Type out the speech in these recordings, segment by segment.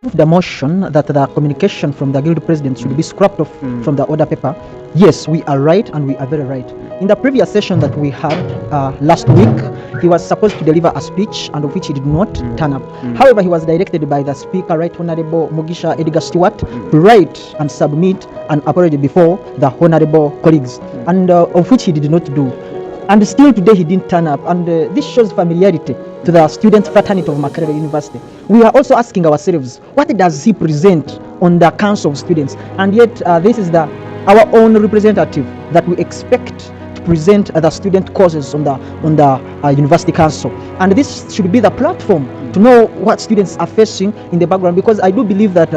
the motion that the communication from the guild president should be scrapped off from the order paper, yes, we are right, and we are very right. In the previous session that we had last week, he was supposed to deliver a speech, and of which he did not turn up. However, he was directed by the Speaker, Right Honorable Mugisha Edgar Stewart, to write and submit an apology before the honorable colleagues, and of which he did not do. And still today he didn't turn up, and this shows familiarity to the student fraternity of Makerere University. We are also asking ourselves, what does he present on the council of students? And yet this is our own representative that we expect to present the student causes on the university council, and this should be the platform to know what students are facing in the background, because I do believe that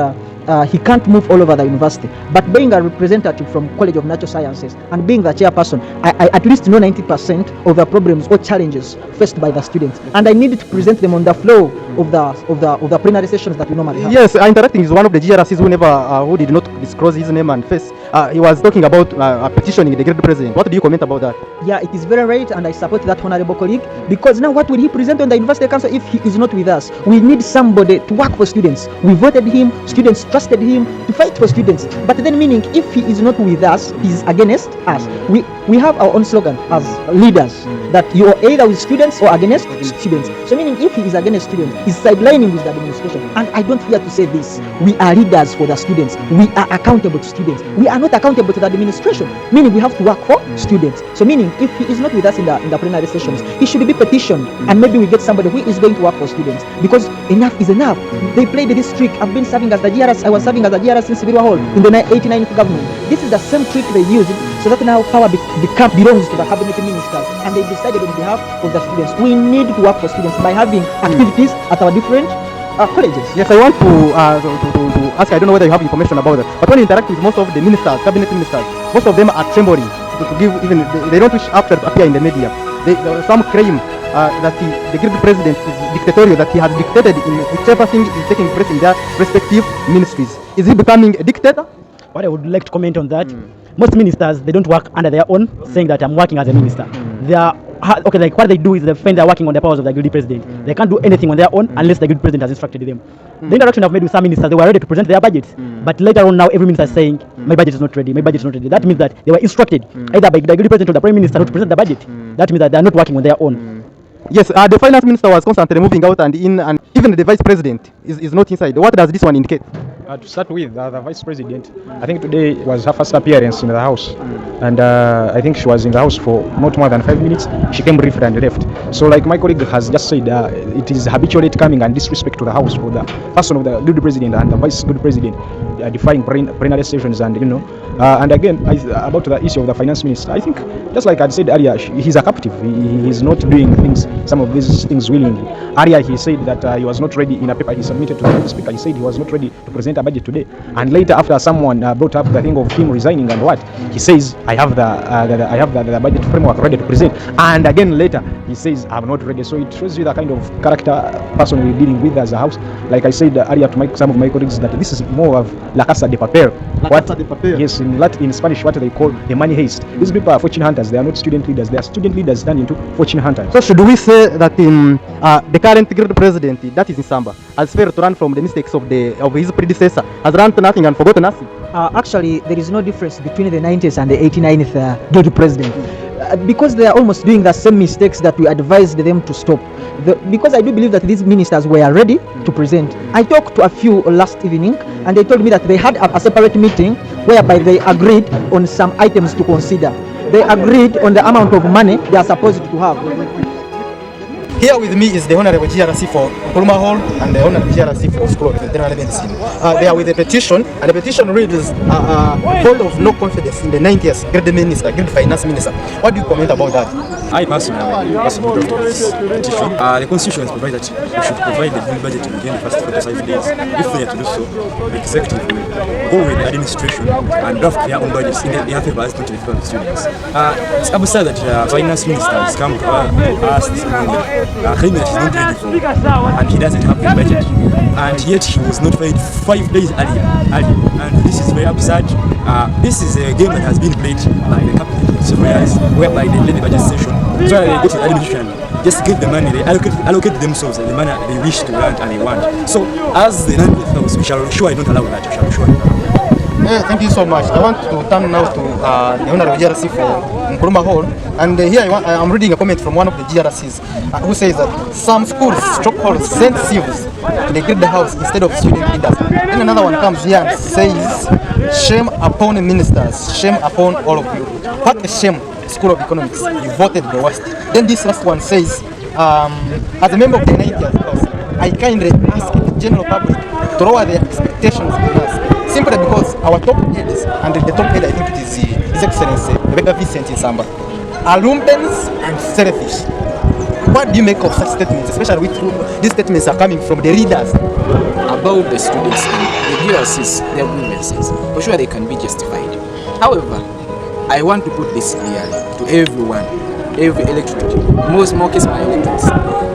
he can't move all over the university, but being a representative from College of Natural Sciences and being the chairperson, I at least know 90% of the problems or challenges faced by the students, and I need to present them on the flow of the plenary sessions that we normally have. Yes, interacting is one of the GRCs who did not disclose his name and face. He was talking about petitioning the great president. What do you comment about that? Yeah, it is very right, and I support that honorable colleague, because now what will he present on the university council if he is not with us? We need somebody to work for students. We voted him, students trusted him to fight for students, but then meaning if he is not with us, he is against us. We have our own slogan as leaders, that you are either with students or against students. So meaning if he is against students, he's sidelining with the administration. And I don't fear to say this, we are leaders for the students. We are accountable to students. We are not accountable to the administration, meaning we have to work for students. So meaning if he is not with us in the plenary sessions, he should be petitioned, and maybe we get somebody who is going to work for students, because enough is enough. They played this trick. I've been serving as the GRS. I was serving as the GRS in Civil Hall in the 89th government. This is the same trick they used, so that now power belongs to the cabinet ministers, and they decided on behalf of the students. We need to work for students by having activities at our different colleges. Yes, I want to ask, I don't know whether you have information about that, but when you interact with most of the ministers, cabinet ministers, most of them are trembling to give, even they don't wish after to appear in the media. Some claim that the great president is dictatorial, that he has dictated in whichever thing is taking place in their respective ministries. Is he becoming a dictator? What I would like to comment on that, most ministers, they don't work under their own, saying that I'm working as a minister. They are okay, like what they do is they find they're working on the powers of the guilty president. They can't do anything on their own unless the guilty president has instructed them. The interaction I've made with some ministers, they were ready to present their budgets, but later on now every minister is saying my budget is not ready, my budget is not ready. That means that they were instructed either by the guilty president or the prime minister not to present the budget. That means that they are not working on their own. Yes, the finance minister was constantly moving out and in, and even the vice president is not inside. What does this one indicate? To start with, the vice president, I think today was her first appearance in the house, and I think she was in the house for not more than 5 minutes. She came briefly and left. So like my colleague has just said, it is habitually coming and disrespect to the house for the person of the good president and the vice good president defying plenary sessions, and and again about the issue of the finance minister, I think just like I said earlier, he's a captive. He is not doing some of these things willingly. Earlier he said that he was not ready in a paper he submitted to the speaker. He said he was not ready to present a budget today, and later after someone brought up the thing of him resigning and what he says, I have the budget framework ready to present, and again later he says I'm not ready. So it shows you the kind of character person we're dealing with as a house. Like I said earlier to some of my colleagues, that this is more of la casa de papel. Yes, in Spanish what they call the money heist. These people are fortune hunters. They are not student leaders. They are student leaders turned into fortune hunters. So should we say that the current great president, that is Nsamba, has failed to learn from the mistakes of his predecessor, has learned nothing and forgotten nothing? Actually, there is no difference between the 90th and the 89th guilty president, because they are almost doing the same mistakes that we advised them to stop. Because I do believe that these ministers were ready to present. I talked to a few last evening, and they told me that they had a separate meeting whereby they agreed on some items to consider. They agreed on the amount of money they are supposed to have. Here with me is the Honorable GRC for Nkrumah Hall and the Honorable GRC for School of Veterinary Medicine. They are with a petition, and the petition reads vote of no confidence in the 90th Great Minister, Great Finance Minister. What do you comment about that? I personally support this petition. The Constitution provides that we should provide the full budget within the first 45 days. If we are to do so, the executive will go with the administration and draft their own budgets in their favor as to the students. It's absurd that the finance minister has come to us this morning claiming that he's not ready for, and he doesn't have the budget, and yet he was notified 5 days earlier. And this is very absurd. This is a game that has been played by the cabinet several years, whereby they let the budget session so they go to the administration just get the money, they allocate themselves the money they wish to grant and they want. So as the land house, we shall ensure I don't allow that. We shall ensure. Thank you so much. I want to turn now to the Honorable GRC for Nkrumah Hall. And here I'm reading a comment from one of the GRCs who says that some schools, stroke halls, send civils to the grid house instead of student leaders. Then another one comes here and says, shame upon ministers, shame upon all of you. What a shame, School of Economics, you voted the worst. Then this last one says, as a member of the 90th House, I kindly ask the general public to lower their expectations in us. Simply because our top heads, and the top head I think it is His Excellency Rebecca Vincent Nsamba, are lumpen and selfish. What do you make of such statements, especially with these statements are coming from the leaders? About the students and the GRCs, their grievances, for sure they can be justified. However, I want to put this clearly to everyone, every electorate, more case my electors,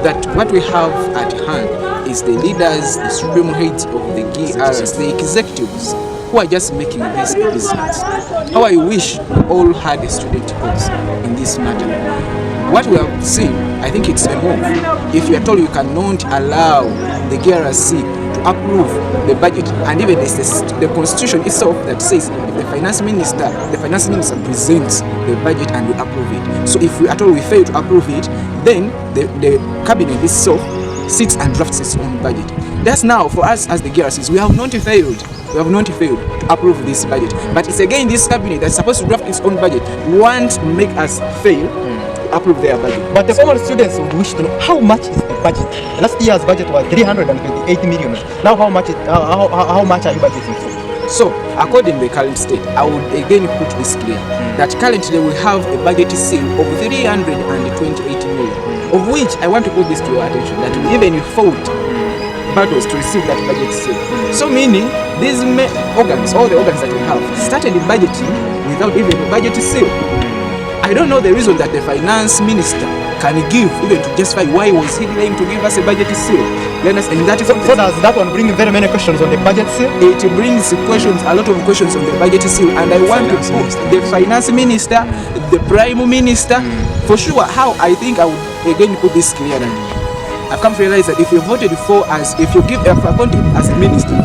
that what we have at hand is the leaders, the supreme heads of the GRs, the executives, who are just making this a business. How I wish we all had a student cause in this matter. What we have seen, I think it's a move. If you are told you cannot allow the GRC to approve the budget, and even the constitution itself that says if the finance minister presents the budget and we approve it. So if we at all we fail to approve it, then the cabinet itself sits and drafts its own budget. That's now for us as the GRCs, we have not failed. We have not failed to approve this budget. But it's again this cabinet that's supposed to draft its own budget want to make us fail to approve their budget. But the common students would wish to know how much is the budget. Last year's budget was 328 million. Now how much are you budgeting for? So, according to the current state, I would again put this clear that currently we have a budget sale of 328 million, of which I want to put this to your attention that we even fought battles to receive that budget sale. So meaning these organs, all the organs that we have, started budgeting without even a budget sale. I don't know the reason that the finance minister can give even to justify why was he delaying to give us a budget sale. And that is so does that one bring very many questions on the budget sale? It brings questions, a lot of questions on the budget sale, and I want to put the finance minister, the prime minister, for sure. How I think I would again put this clearly. I've come to realize that if you voted for us, if you appointed as a minister,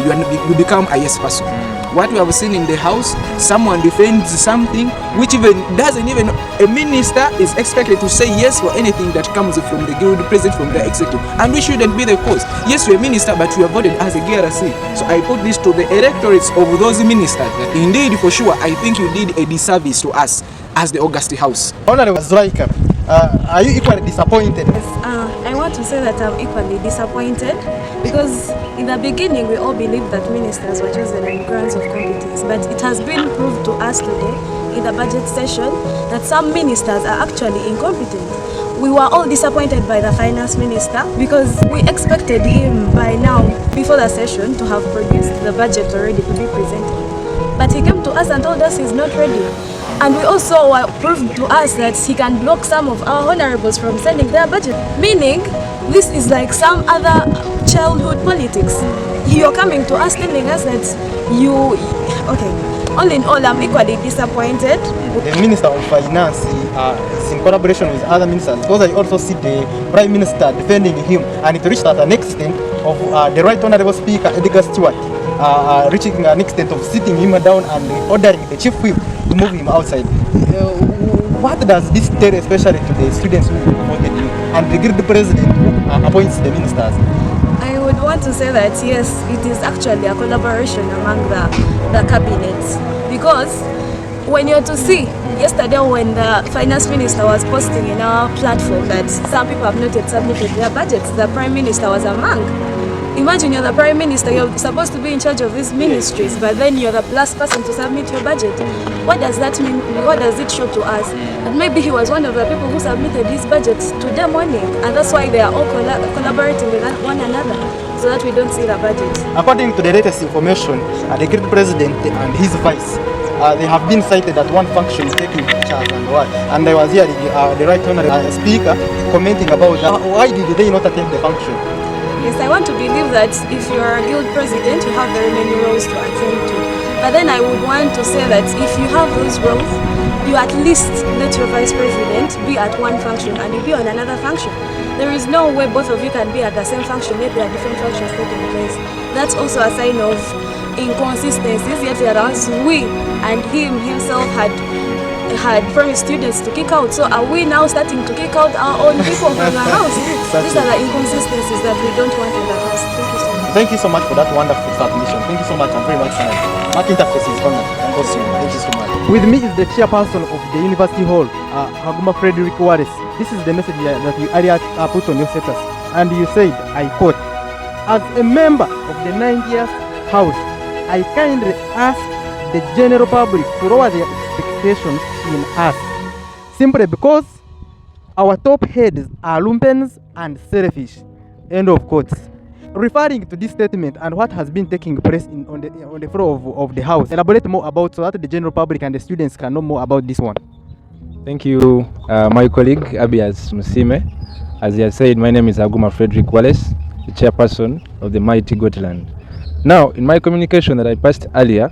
you become a yes person. What we have seen in the house, someone defends something which even doesn't even, a minister is expected to say yes for anything that comes from the guild president, from the executive, and we shouldn't be the cause. Yes, you're a minister, but you are voted as a GRC. So I put this to the electorates of those ministers that indeed, for sure, I think you did a disservice to us as the August House. Honorable Zulaika, are you equally disappointed? Yes, I want to say that I'm equally disappointed because in the beginning we all believed that ministers were chosen on grounds of competence, but it has been proved to us today in the budget session that some ministers are actually incompetent. We were all disappointed by the finance minister because we expected him by now, before the session, to have produced the budget already to be presented. But he came to us and told us he's not ready. And we also were proved to us that he can block some of our honorables from sending their budget. Meaning, this is like some other childhood politics. You're coming to us telling us that you... Okay, all in all, I'm equally disappointed. The Minister of Finance is in collaboration with other ministers, because I also see the Prime Minister defending him, and it reached at an extent of the Right Honourable Speaker Edgar Stewart reaching an extent of sitting him down and ordering the Chief Whip to move him outside. What does this tell, especially to the students who voted you and the Guild President who appoints the ministers? I would want to say that yes, it is actually a collaboration among the cabinets, because when you're to see yesterday when the finance minister was posting in our platform that some people have not yet submitted their budgets, the prime minister was among. Imagine you're the prime minister, you're supposed to be in charge of these ministries, but then you're the last person to submit your budget. What does that mean? What does it show to us? And maybe he was one of the people who submitted his budgets today morning, and that's why they are all collaborating with one another, so that we don't see the budget. According to the latest information, the Guild President and his vice, they have been cited that one function is taking pictures and what. And I was hearing the Right Honourable Speaker commenting about that. Why did they not attend the function? Yes, I want to believe that if you are a guild president, you have very many roles to attend to. But then I would want to say that if you have those roles, you at least let your vice president be at one function and you be on another function. There is no way both of you can be at the same function, yet there are different functions taking place. That's also a sign of inconsistencies, yet whereas we and him himself had promised students to kick out. So are we now starting to kick out our own people from the house? These are the inconsistencies that we don't want in the house. Thank you so much. Thank you so much for that wonderful submission. Thank you so much. I'm very much honored. Mark Interface is honored. Thank you so much. With me is the chairperson of the University Hall, Haguma Frederick Wallace. This is the message that you earlier put on your status. And you said, I quote, as a member of the 90th House, I kindly ask the general public to lower their expectations in us, simply because our top heads are lumpens and selfish. End of quotes. Referring to this statement and what has been taking place on the floor of the House, elaborate more about so that the general public and the students can know more about this one. Thank you, my colleague Abias Musime. As he has said, my name is Aguma Frederick Wallace, the chairperson of the mighty Gotland. Now, in my communication that I passed earlier,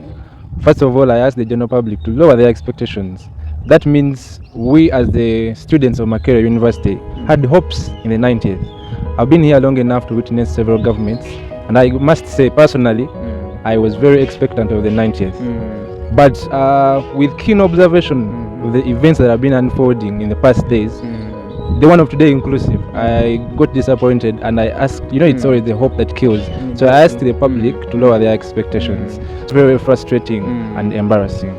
first of all, I asked the general public to lower their expectations. That means we, as the students of Makerere University, had hopes in the 90th. I've been here long enough to witness several governments, and I must say personally, I was very expectant of the 90th. But with keen observation of the events that have been unfolding in the past days, the one of today inclusive, I got disappointed, and I asked, it's always the hope that kills. So I asked the public to lower their expectations. It's very frustrating and embarrassing.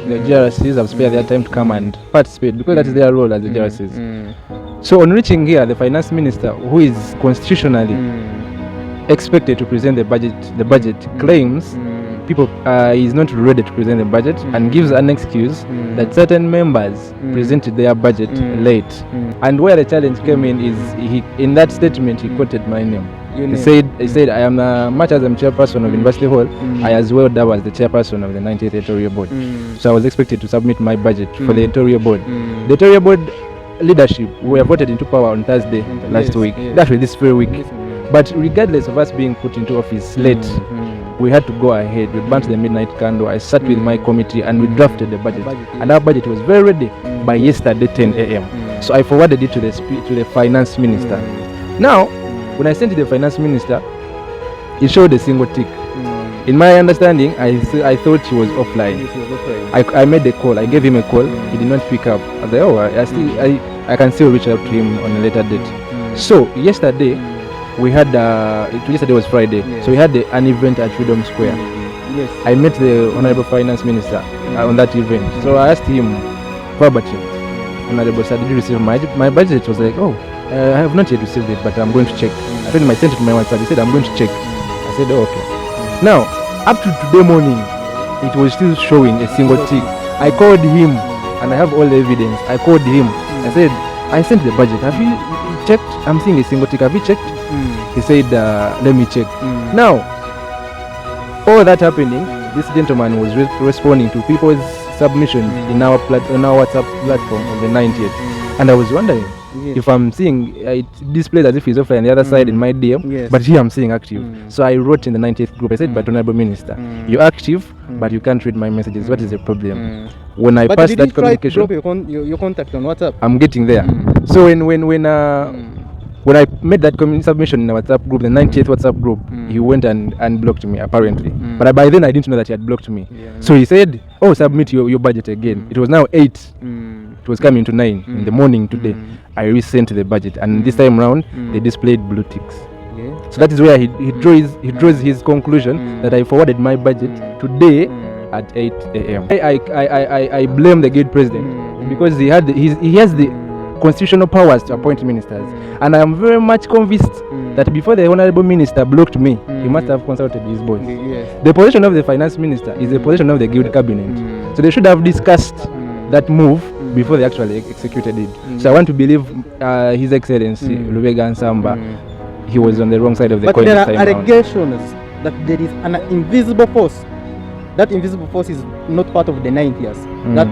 The GRCs have spared their time to come and participate because that is their role as the GRCs. So on reaching here, the finance minister, who is constitutionally expected to present the budget claims people is not ready to present the budget and gives an excuse that certain members presented their budget late. And where the challenge came in is in that statement he quoted my name. He said, I am much as I'm chairperson of University Hall, I as well that was the chairperson of the 90th editorial board. So I was expected to submit my budget for the editorial board. The editorial board leadership were voted into power on Thursday last week. Actually, this very week. But regardless of us being put into office late, we had to go ahead. We burnt the midnight candle. I sat with my committee and we drafted the budget. And our budget was very ready by yesterday 10 a.m. So I forwarded it to the finance minister. Now, when I sent it to the finance minister, he showed a single tick. In my understanding, I thought he was offline. I made the call. I gave him a call. He did not pick up. I was like, I can still reach out to him on a later date. So yesterday, we had yesterday was Friday, so we had an event at Freedom Square. I met the Honorable Finance Minister on that event. So I asked him verbatim, Honorable Sir, did you receive my budget? It was like, oh, I have not yet received it, but I'm going to check. I told him I sent it to my WhatsApp. He said, I'm going to check. I said, oh, okay. Now, up to today morning, it was still showing a single tick. I called him, and I have all the evidence. I called him. I said, I sent the budget. Have you checked? I'm seeing a single tick. Have you checked? He said, let me check. Now, all that happening, this gentleman was responding to people's submissions in our WhatsApp platform on the 90th. And I was wondering if I'm seeing it displayed as if he's offline on the other side in my DM, but here I'm seeing active. So I wrote in the 90th group, I said, but Honorable Minister, you're active, but you can't read my messages. What is the problem? When I passed that communication, your contact on WhatsApp? I'm getting there. So when I made that submission in the WhatsApp group, the 90th WhatsApp group, he went and blocked me, apparently. But by then, I didn't know that he had blocked me. So he said, oh, submit your budget again. It was now 8. It was coming to 9 in the morning today. I resent the budget. And this time around, they displayed blue ticks. So that is where he draws his conclusion that I forwarded my budget today at 8 a.m. I blame the good president because he has the constitutional powers to appoint ministers, and I am very much convinced that before the honorable minister blocked me, he must have consulted his boss. The position of the finance minister is the position of the guild cabinet, so they should have discussed that move before they actually executed it. So I want to believe His Excellency Lubega Nsamba, he was on the wrong side of the coin. But there are allegations that there is an invisible force. That invisible force is not part of the 90th.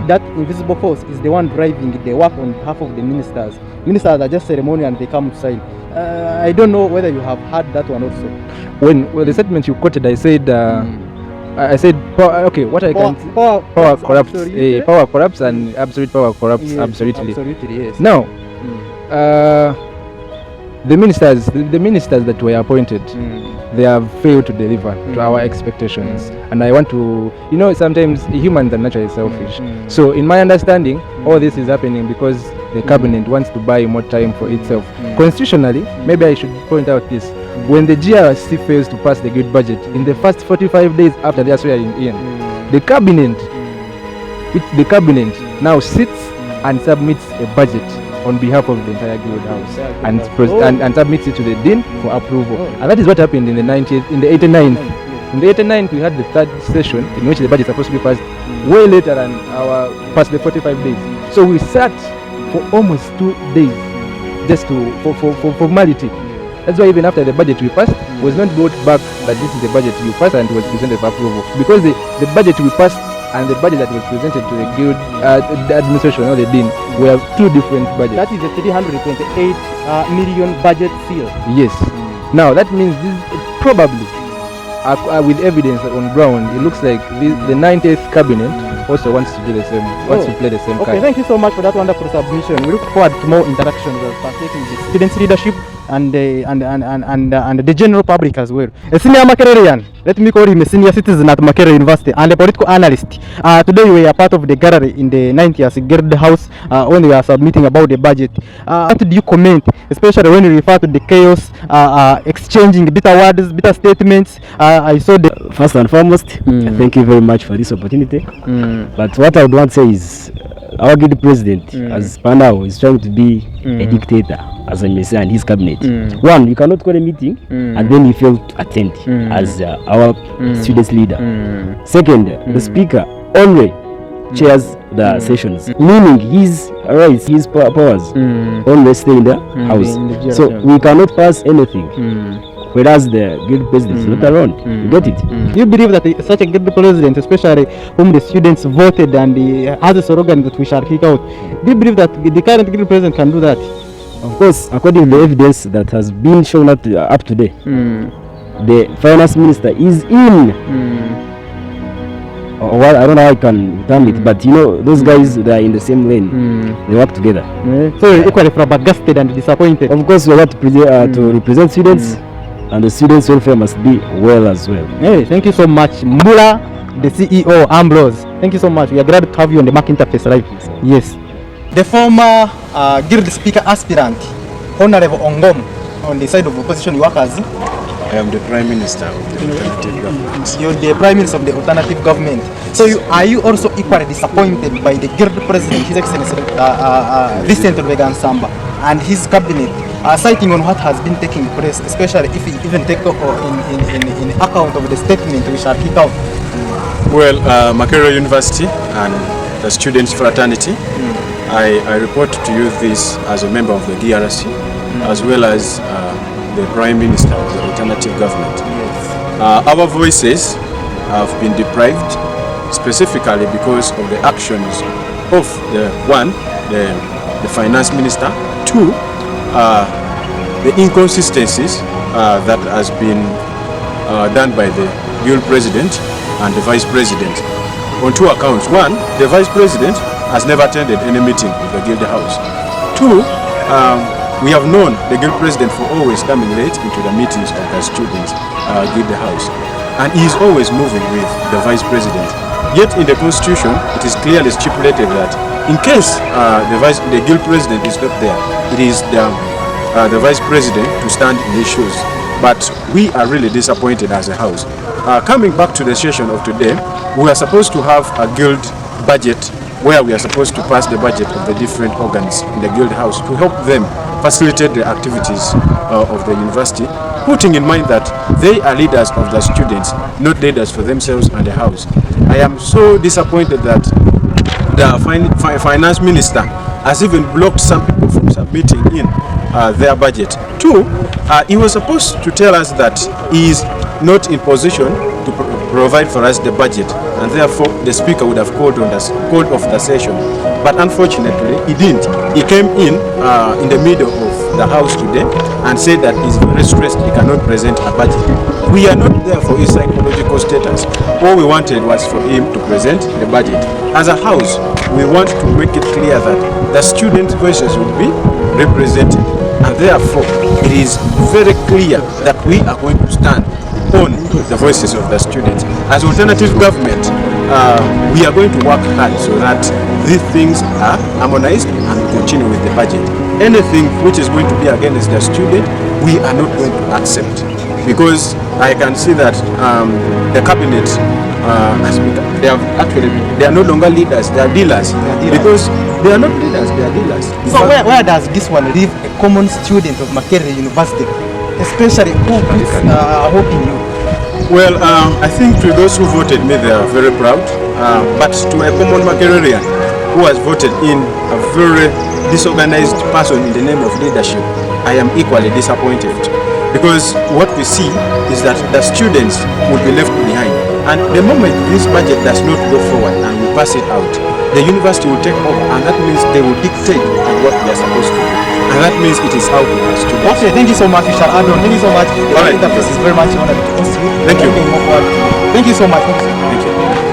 That invisible force is the one driving the work on behalf of the ministers. Ministers are just ceremonial and they come to sign. I don't know whether you have heard that one also. When the statement you quoted, I said I said okay. What I can power corrupts. Power corrupts, and absolute power corrupts. Yes, absolutely. Absolutely, yes. Now, the ministers that were appointed, they have failed to deliver to our expectations. And I want to, sometimes humans are naturally selfish. So in my understanding, all this is happening because the cabinet wants to buy more time for itself. Constitutionally, maybe I should point out this. When the GRC fails to pass the guild budget, in the first 45 days after they are swearing in, the cabinet now sits and submits a budget on behalf of the entire guild house and submits it to the dean for approval. And that is what happened in the 89th. In the 89th, we had the third session in which the budget is supposed to be passed way later than past the 45 days. So we sat for almost 2 days just for formality. That's why even after the budget we passed was not brought back that this is the budget you passed and it was presented for approval, because the budget we passed and the budget that was presented to the guild the administration or the dean were two different budgets. That is a 328 million budget seal. Yes. Now that means this probably with evidence on ground, it looks like the 90th cabinet also wants to do the same, wants to play the same card. Okay, thank you so much for that wonderful submission. We look forward to more interactions partaking with students' leadership and the general public as well. A senior Makererian, let me call him a senior citizen at Makerere University and a political analyst. Today we are part of the gallery in the 90th Guild House when we are submitting about the budget. How do you comment, especially when you refer to the chaos, exchanging bitter words, bitter statements? I saw the... First and foremost, thank you very much for this opportunity. But what I would want to say is, our guild president, as per now, is trying to be a dictator, as I may say, and his cabinet. One, you cannot call a meeting and then you fail to attend as our students leader. Second, the speaker only chairs the sessions, meaning his rights, his powers only stay in the house. So we cannot pass anything. Whereas the guild president is not around. You get it? Do you believe that such a guild president, especially whom the students voted and has a slogan that we shall kick out, do you believe that the current guild president can do that? Of course, according to the evidence that has been shown up today, the finance minister is in. Well, I don't know how I can term it, but those guys, they are in the same lane. They work together. So you're equally flabbergasted and disappointed. Of course, we have to represent students. And the students' welfare must be well as well. Hey, thank you so much, Mbula, the CEO, Ambrose. Thank you so much. We are glad to have you on the Mac Interface Live. Yes. The former Guild Speaker aspirant, Honorable Ongom, on the side of opposition workers. I am the Prime Minister of the alternative government. You're the Prime Minister of the alternative government. So are you also equally disappointed by the Guild President, His Excellency Vincent Nsamba, and his cabinet? Citing on what has been taking place, especially if we even take in account of the statement we shall kick out. Well, Makerere University and the students' fraternity, I report to you this as a member of the DRC, as well as the Prime Minister of the alternative government. Yes. Our voices have been deprived, specifically because of the actions of the finance minister, two, the inconsistencies that has been done by the guild president and the vice president on two accounts. One, the vice president has never attended any meeting with the guild house. Two, we have known the guild president for always coming late into the meetings of the students guild house, and he is always moving with the vice president. Yet in the constitution it is clearly stipulated that in case the guild president is not there, it is the vice president to stand in his shoes. But we are really disappointed as a house. Coming back to the session of today, we are supposed to have a guild budget where we are supposed to pass the budget of the different organs in the guild house to help them facilitate the activities of the university, putting in mind that they are leaders of the students, not leaders for themselves and the house. I am so disappointed that the finance minister has even blocked some people from submitting in their budget. Two, he was supposed to tell us that he is not in position to provide for us the budget, and therefore the speaker would have called off the session. But unfortunately, he didn't. He came in the middle of the house today and said that he's very stressed, he cannot present a budget. We are not there for his psychological status. All we wanted was for him to present the budget. As a house, we want to make it clear that the student voices will be represented, and therefore it is very clear that we are going to stand on the voices of the students. As alternative government, we are going to work hard so that these things are harmonized and continue with the budget. Anything which is going to be against the student, we are not going to accept, because I can see that the cabinet they are no longer leaders, they are dealers. Because they are not leaders, they are dealers. So where does this one leave a common student of Makerere University, especially who puts hope in you? Well, I think to those who voted me, they are very proud. But to a common Makererean who has voted in a very disorganized person in the name of leadership, I am equally disappointed. Because what we see is that the students will be left behind. And the moment this budget does not go forward and we pass it out, the university will take over, and that means they will dictate on what they are supposed to do. And that means it is out to the students. Okay, thank you so much, Richard Adon. Thank you so much. All right. The interface is very much honored to host you. Thank you. Thank you so much. Thank you.